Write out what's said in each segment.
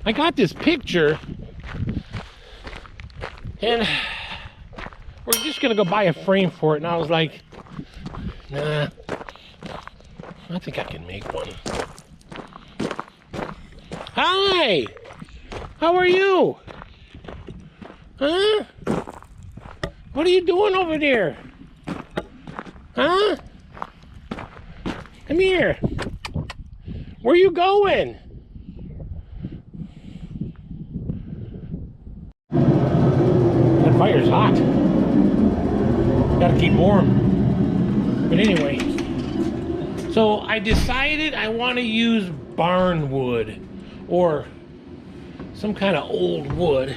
I got this picture, and we're just gonna go buy a frame for it. And I was like, nah, I think I can make one. Hi, how are you? Huh? What are you doing over there? Huh? Come here. Where you going? That fire's hot. Gotta keep warm. But anyway, so I decided I want to use barn wood or some kind of old wood.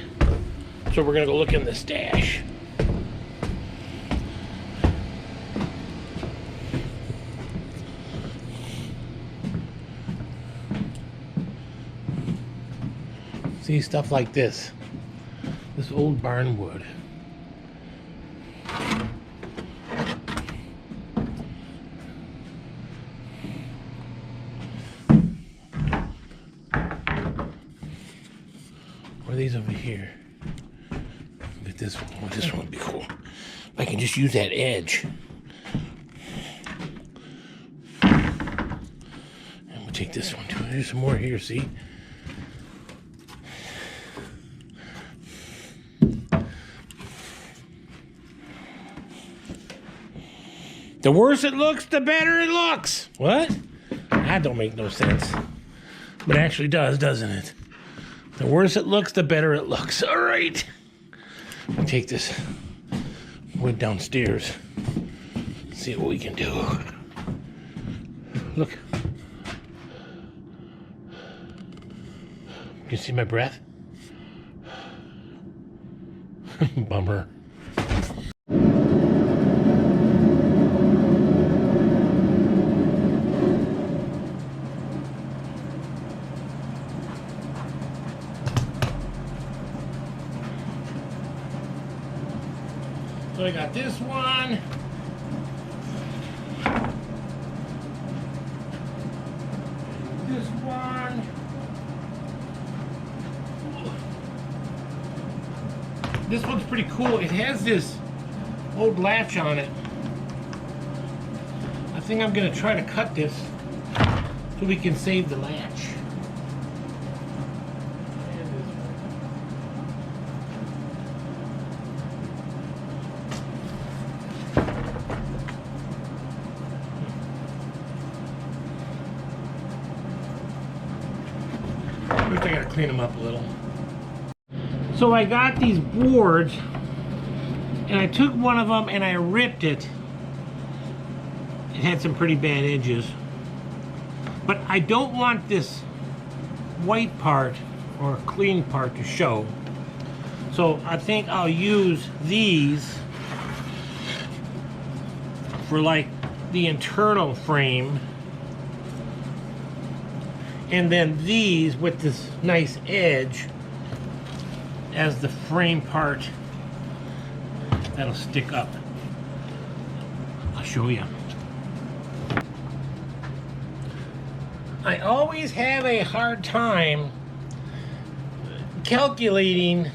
So we're gonna go look in the stash. See, stuff like this old barn wood. What are these over here? Look at this one. Oh, this one would be cool. If I can just use that edge. And we'll take this one too. There's some more here, see? The worse it looks, the better it looks. What? That don't make no sense. But it actually does, doesn't it? The worse it looks, the better it looks. All right. We'll take this wood downstairs. See what we can do. Look. You can see my breath? Bummer. So I got this one. This one. This one's pretty cool. It has this old latch on it. I think I'm gonna try to cut this so we can save the latch. First I gotta clean them up a little. So I got these boards and I took one of them and I ripped it. It had some pretty bad edges. But I don't want this white part or clean part to show. So I think I'll use these for like the internal frame. And then these with this nice edge as the frame part that'll stick up. I'll show you. I always have a hard time calculating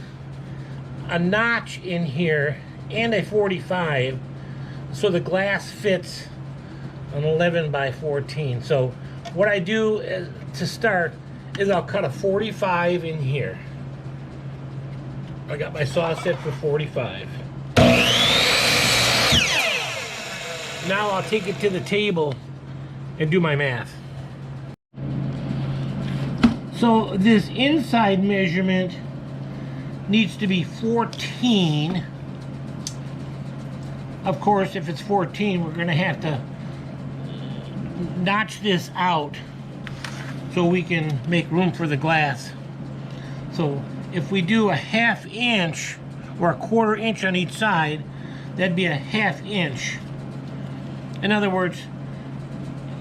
a notch in here and a 45 so the glass fits an 11 by 14. So what I do is, to start, is I'll cut a 45 in here. I got my saw set for 45. Now I'll take it to the table and do my math. So this inside measurement needs to be 14. Of course, if it's 14, we're going to have to notch this out so we can make room for the glass. So if we do a 1/2 inch or a 1/4 inch on each side, that'd be a 1/2 inch. In other words,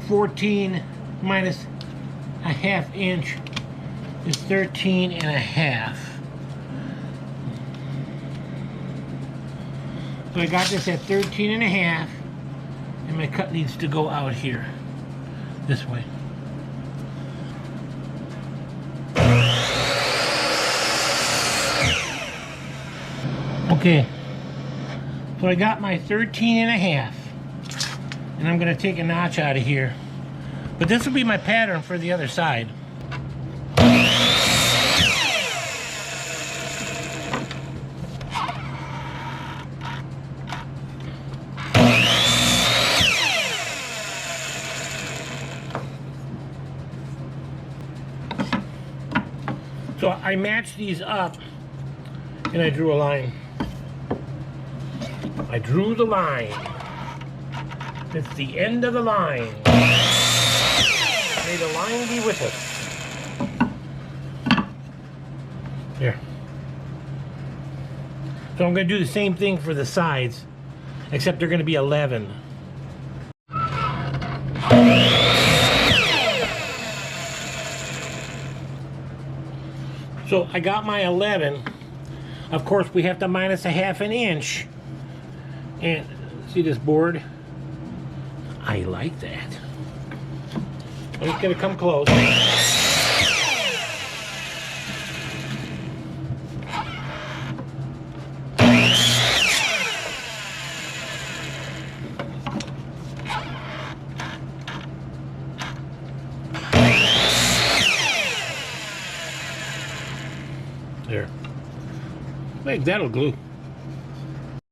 14 minus a 1/2 inch is 13.5. So I got this at 13.5, and my cut needs to go out here, this way. Okay, so I got my 13.5, and I'm gonna take a notch out of here. But this will be my pattern for the other side. So I matched these up and I drew a line. I drew the line. It's the end of the line. May the line be with us. There. So I'm going to do the same thing for the sides, except they're going to be 11. So I got my 11. Of course, we have to minus 1/2 inch. And see this board? I like that. I'm just gonna come close. There. Maybe that'll glue.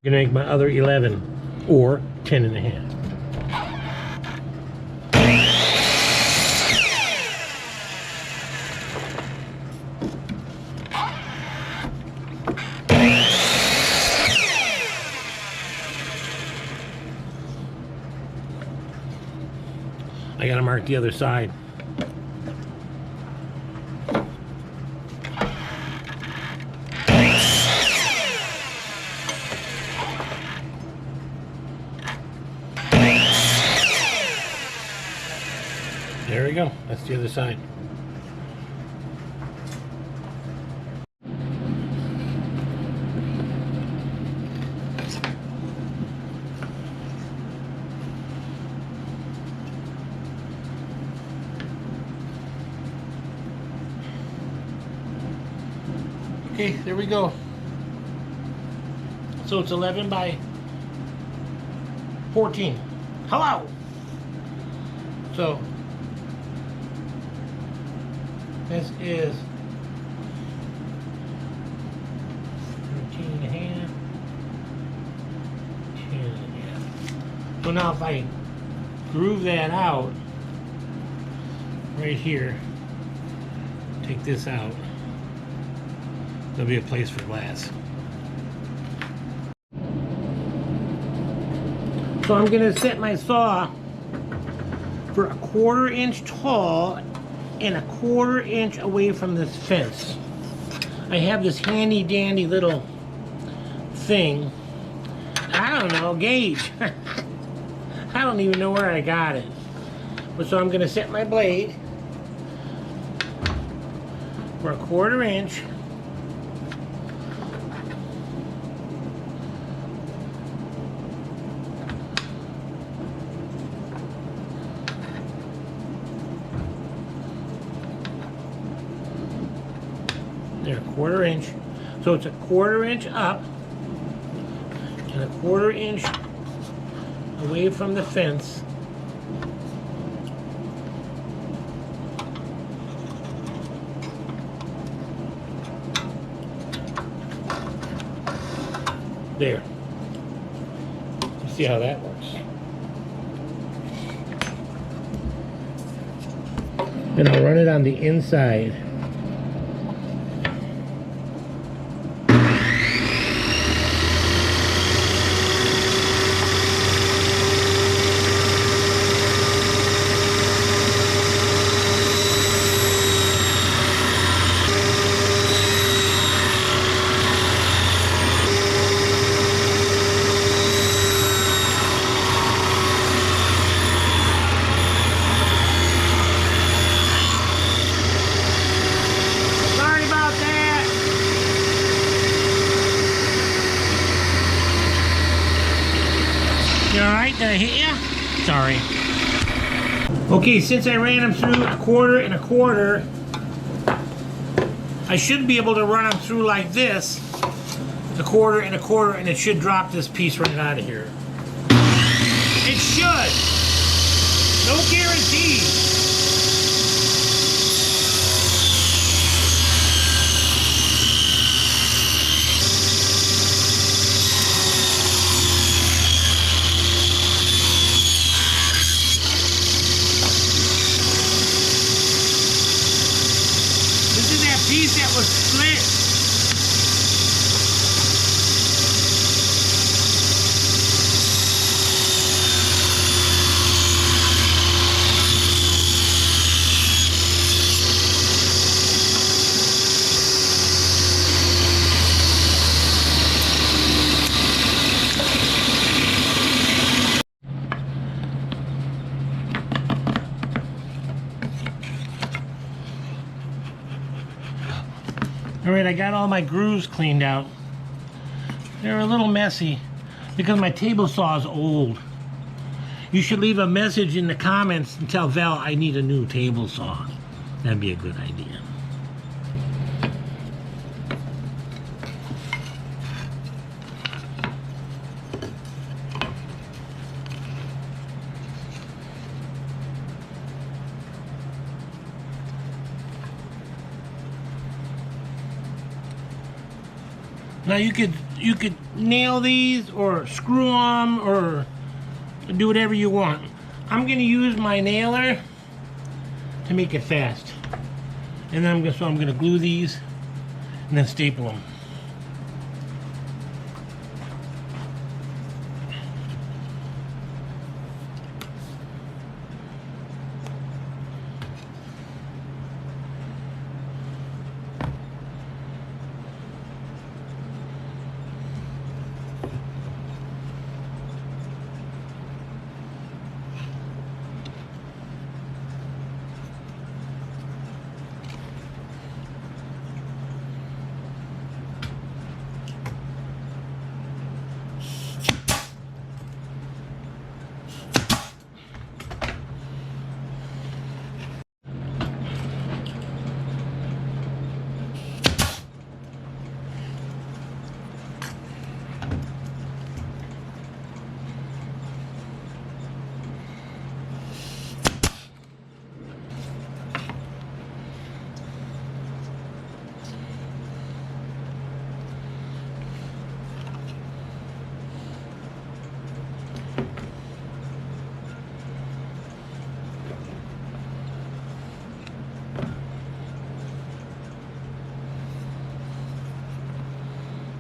I'm gonna make my other 11 or 10.5. I gotta mark the other side. There we go. That's the other side. Okay, there we go. So it's 11 by 14. Hello! So this is 13.5, 10.5. So now if I groove that out right here, take this out, there'll be a place for glass. So I'm going to set my saw for 1/4 inch tall and 1/4 inch away from this fence. I have this handy dandy little thing. I don't know, gauge. I don't even know where I got it. But so I'm going to set my blade for 1/4 inch. There, 1/4 inch. So it's 1/4 inch up and 1/4 inch away from the fence. There. You see how that works. And I'll run it on the inside. You alright? Did I hit you? Sorry. Okay, since I ran them through 1/4 and 1/4, I should be able to run them through like this a quarter and a quarter, and it should drop this piece right out of here. It should. No guarantee. This is that piece that was split. Alright, I got all my grooves cleaned out. They're a little messy because my table saw is old. You should leave a message in the comments and tell Val I need a new table saw. That'd be a good idea. Now you could nail these or screw them or do whatever you want. I'm gonna use my nailer to make it fast, and then I'm gonna glue these and then staple them.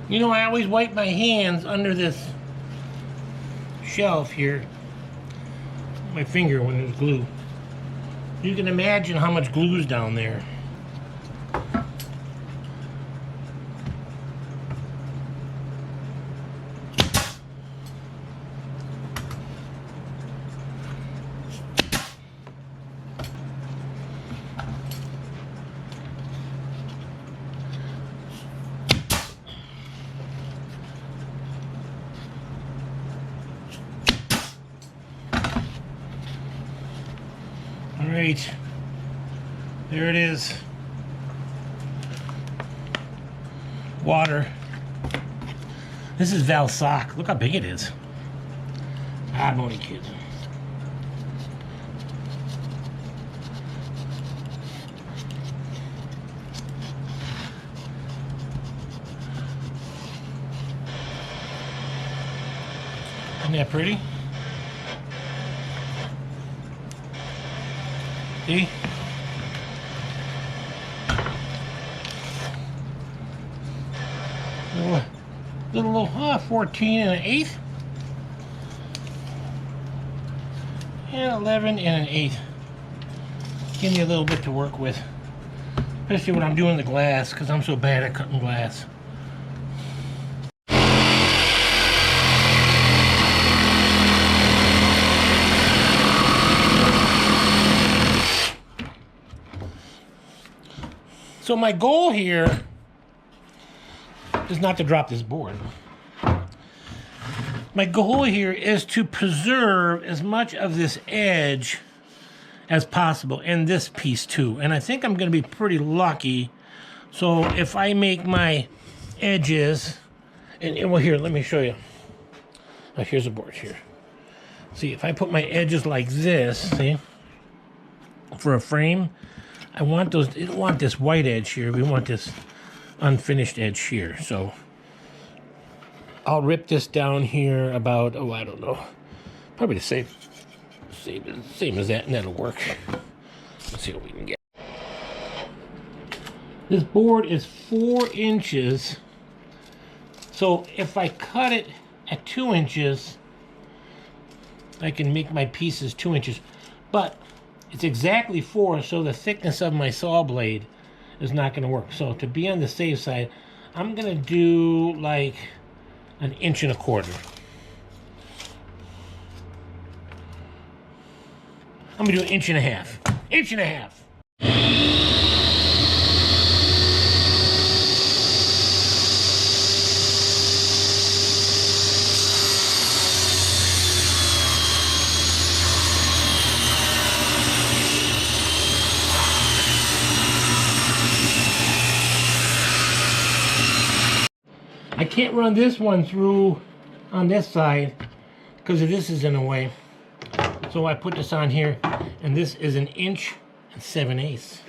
You know, I always wipe my hands under this shelf here. My finger when there's glue. You can imagine how much glue's down there. Alright, there it is. Water. This is Val's sock. Look how big it is. I'm only kidding. Isn't that pretty? See? Little 14 and an eighth. And 11 and an eighth. Give me a little bit to work with. Especially when I'm doing the glass, because I'm so bad at cutting glass. So my goal here is not to drop this board. My goal here is to preserve as much of this edge as possible, and this piece too. And I think I'm going to be pretty lucky. So if I make my edges And well, here, let me show you. Now, here's a board here. See, if I put my edges like this, see, for a frame, I want those, I don't want this white edge here. We want this unfinished edge here. So I'll rip this down here about, oh, I don't know, probably the same as that, and that'll work. Let's see what we can get. This board is 4 inches. So if I cut it at 2 inches, I can make my pieces 2 inches. But it's exactly 4, so the thickness of my saw blade is not going to work. So to be on the safe side, I'm going to do like 1 1/4 inches. I'm going to do 1.5 inches. 1.5 inches. I can't run this one through on this side because this is in the way. So I put this on here, and this is 1 7/8 inches.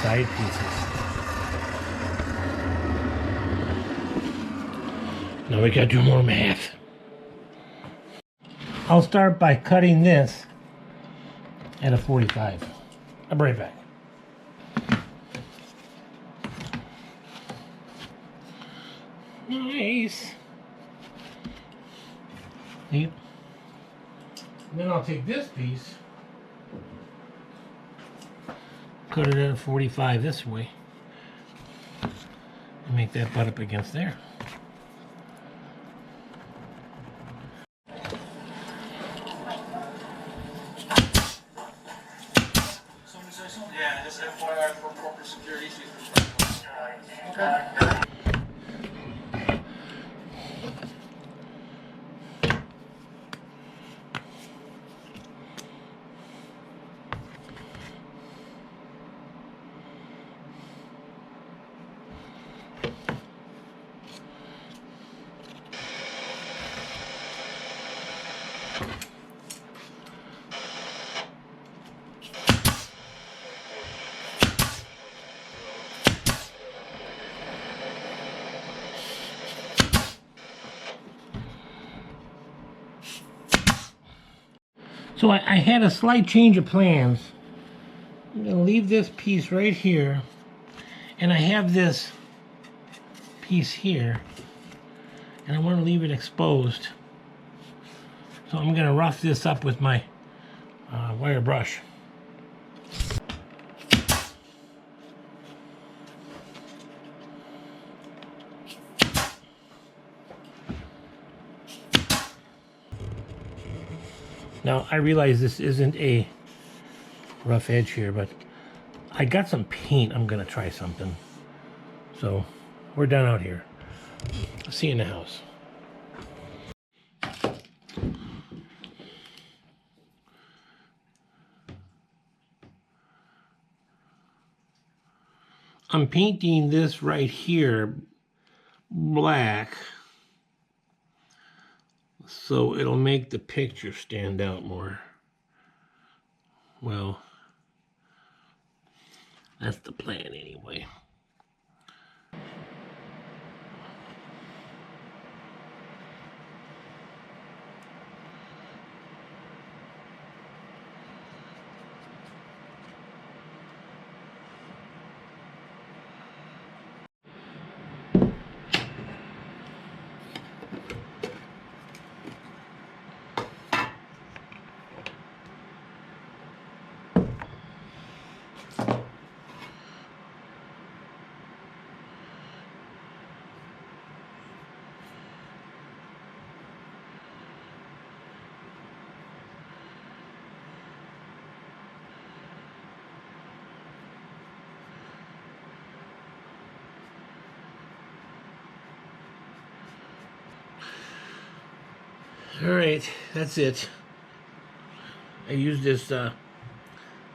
Side pieces. Now we gotta do more math. I'll start by cutting this at a 45. I'll be right back. Nice. Neat. Then I'll take this piece, cut it at a 45 this way, and make that butt up against there. Yeah, just FYI for corporate security issues. Okay. So I had a slight change of plans. I'm going to leave this piece right here, and I have this piece here, and I want to leave it exposed. So I'm going to rough this up with my wire brush. Now, I realize this isn't a rough edge here, but I got some paint. I'm going to try something. So, we're done out here. I'll see you in the house. I'm painting this right here black, so it'll make the picture stand out more. Well, that's the plan anyway. All right, that's it. I used this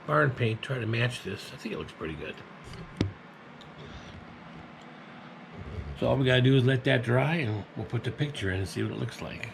barn paint, try to match this. I think it looks pretty good. So all we gotta do is let that dry and we'll put the picture in and see what it looks like.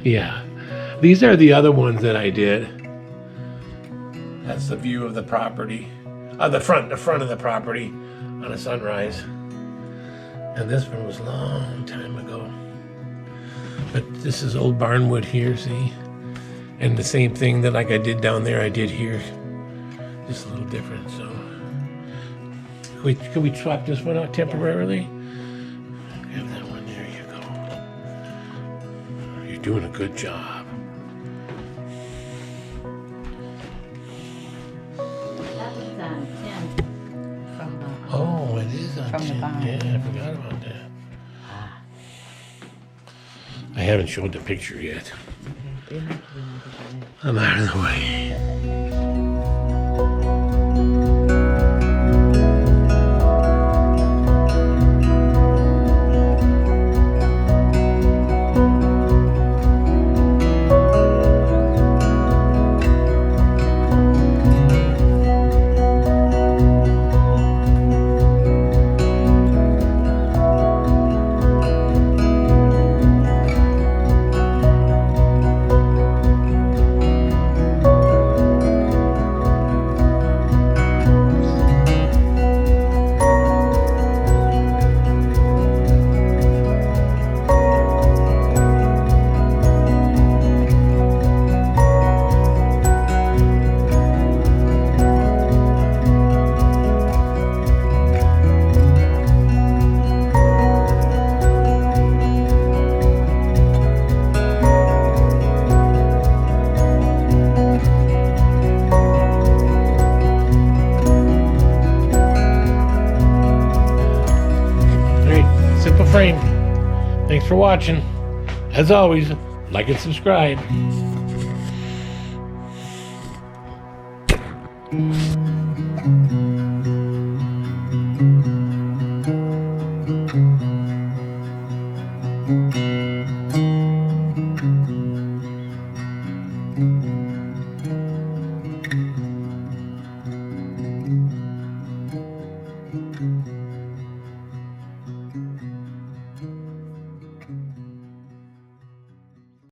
Yeah, these are the other ones that I did. That's the view of the property, the front of the property on a sunrise. And this one was a long time ago. But this is old barnwood here, see? And the same thing that like I did down there, I did here. Just a little different, so. Can we swap this one out temporarily? Grab that one, there you go. You're doing a good job. That was 10 from the. Oh, it is on From the 10. barn. Yeah, I forgot about that. I haven't showed the picture yet. I'm out of the way. Simple Frame. Thanks for watching. As always, like and subscribe.